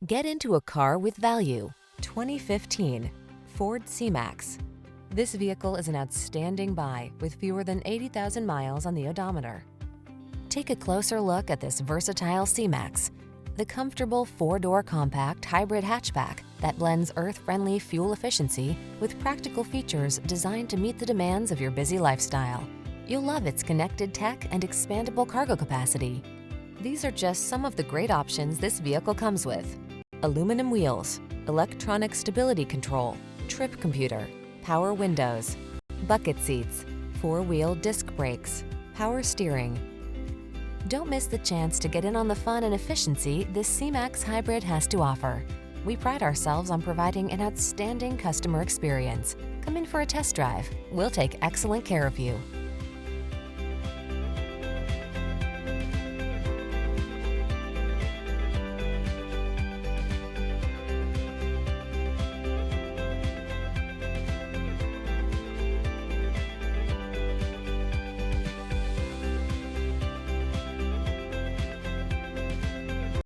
Get into a car with value. 2015 Ford C-Max. This vehicle is an outstanding buy with fewer than 80,000 miles on the odometer. Take a closer look at this versatile C-Max, the comfortable four-door compact hybrid hatchback that blends earth-friendly fuel efficiency with practical features designed to meet the demands of your busy lifestyle. You'll love its connected tech and expandable cargo capacity. These are just some of the great options this vehicle comes with: aluminum wheels, electronic stability control, trip computer, power windows, bucket seats, four-wheel disc brakes, power steering. Don't miss the chance to get in on the fun and efficiency this C-Max hybrid has to offer. We pride ourselves on providing an outstanding customer experience. Come in for a test drive. We'll take excellent care of you.